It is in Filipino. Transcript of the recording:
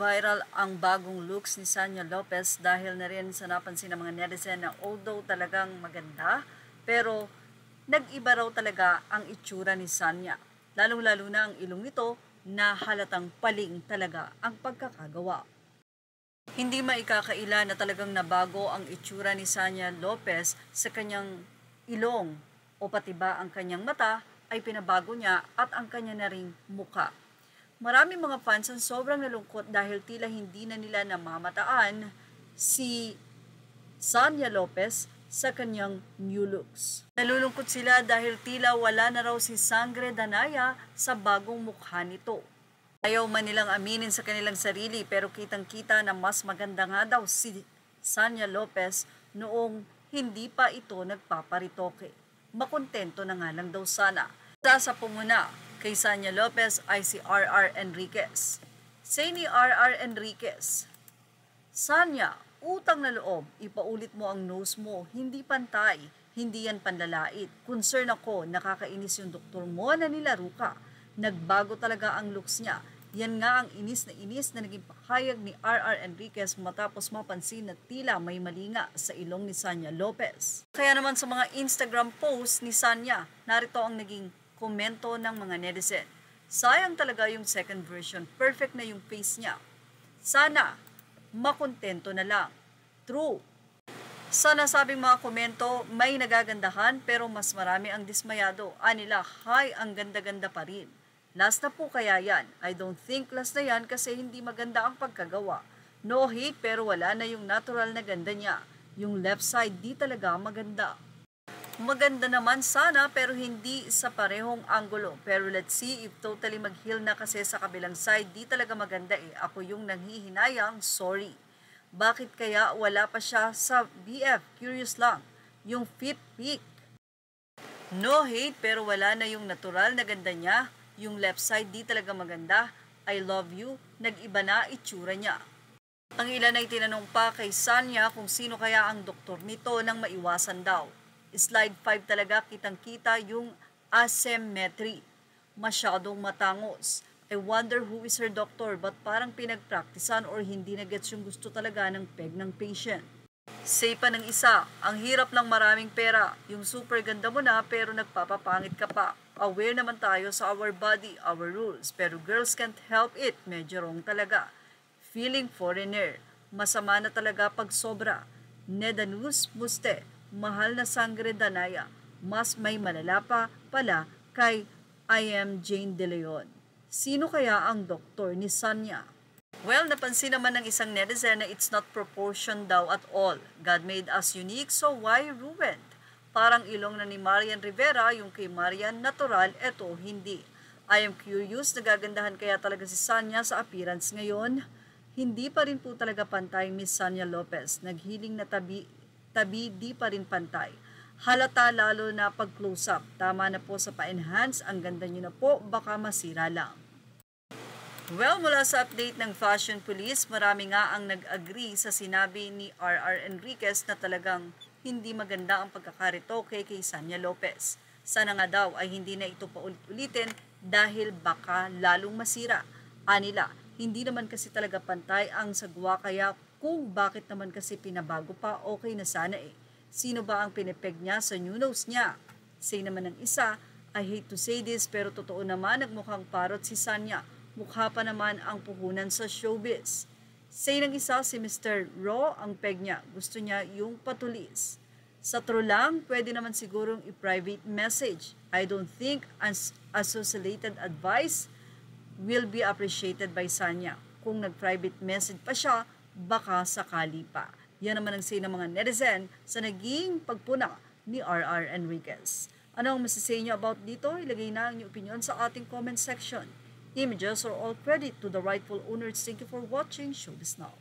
Nag-viral ang bagong looks ni Sanya Lopez dahil na rin sa napansin ng mga netizen na although talagang maganda, pero nag-iba raw talaga ang itsura ni Sanya. Lalong-lalo na ang ilong nito na halatang paling talaga ang pagkakagawa. Hindi maikakaila na talagang nabago ang itsura ni Sanya Lopez sa kanyang ilong o pati ba ang kanyang mata ay pinabago niya at ang kanya na ring muka. Maraming mga fans ang sobrang nalungkot dahil tila hindi na nila namamataan si Sanya Lopez sa kanyang new looks. Nalulungkot sila dahil tila wala na raw si Sangre Danaya sa bagong mukha nito. Ayaw man nilang aminin sa kanilang sarili pero kitang-kita na mas maganda nga daw si Sanya Lopez noong hindi pa ito nagpaparitoke. Makontento na nga lang daw sana. Sa pumuna kay Sanya Lopez ay si RR Enriquez. Say ni RR Enriquez, Sanya, utang na loob, ipaulit mo ang nose mo, hindi pantay, hindi yan panlalait. Concern ako, nakakainis yung doktor mo na nilaro ka. Nagbago talaga ang looks niya. Yan nga ang inis na naging pahayag ni RR Enriquez matapos mapansin na tila may mali nga sa ilong ni Sanya Lopez. Kaya naman sa mga Instagram posts ni Sanya, narito ang naging komento ng mga netizen. Sayang talaga yung second version, perfect na yung face niya. Sana makontento na lang. True. Sa nasabing mga komento, may nagagandahan pero mas marami ang dismayado. Anila, hi, ang ganda-ganda pa rin. Last na po kaya yan. I don't think last na yan kasi hindi maganda ang pagkagawa. No hate pero wala na yung natural na ganda niya. Yung left side di talaga maganda. Maganda naman sana pero hindi sa parehong anggulo. Pero let's see if totally mag-heal na kasi sa kabilang side di talaga maganda eh. Ako yung nanghihinayang, sorry. Bakit kaya wala pa siya sa BF? Curious lang. Yung fit pic. No hate pero wala na yung natural na ganda niya. Yung left side di talaga maganda. I love you. Nag-iba na itsura niya. Ang ilan ay tinanong pa kay Sanya kung sino kaya ang doktor nito nang maiwasan daw. Slide 5 talaga kitang-kita yung asymmetry. Masyadong matangos. I wonder who is her doctor but parang pinagpraktisan or hindi na gets yung gusto talaga ng peg ng patient. Say pa ng isa, ang hirap lang maraming pera. Yung super ganda mo na pero nagpapapangit ka pa. Aware naman tayo sa our body, our rules. Pero girls can't help it. Medyo wrong talaga. Feeling foreigner. Masama na talaga pag sobra. Nedanus muste. Mahal na Sangre Danaya. Mas may malala pa pala kay I am Jane De Leon. Sino kaya ang doktor ni Sanya? Well, napansin naman ng isang netizen na it's not proportion daw at all. God made us unique, so why ruined? Parang ilong na ni Marian Rivera, yung kay Marian natural, eto hindi. I am curious, nagagandahan kaya talaga si Sanya sa appearance ngayon? Hindi pa rin po talaga pantay Miss Sanya Lopez. Naghiling na tabi di pa rin pantay. Halata lalo na pag close up. Tama na po sa pa-enhance, ang ganda nyo na po, baka masira lang. Well, mula sa update ng Fashion Police, marami nga ang nag-agree sa sinabi ni RR Enriquez na talagang hindi maganda ang pagkakaritoke kay Sanya Lopez. Sana nga daw ay hindi na ito paulit-ulitin dahil baka lalong masira. Anila, hindi naman kasi talaga pantay ang sagwa kaya kung bakit naman kasi pinabago pa, okay na sana eh. Sino ba ang pinipeg niya sa new nose niya? Say naman ng isa, I hate to say this pero totoo naman nagmukhang parot si Sanya. Mukha pa naman ang puhunan sa showbiz. Say ng isa si Mr. Raw ang peg niya. Gusto niya yung patulis. Sa true lang, pwede naman sigurong i-private message. I don't think associated advice will be appreciated by Sanya. Kung nag-private message pa siya, baka sakali pa. Yan naman ang say ng mga netizen sa naging pagpuna ni RR Enriquez. Ano ang masasay niyo about dito? Ilagay na ang inyong opinion sa ating comment section. Images are all credit to the rightful owners. Thank you for watching Showbiz Now.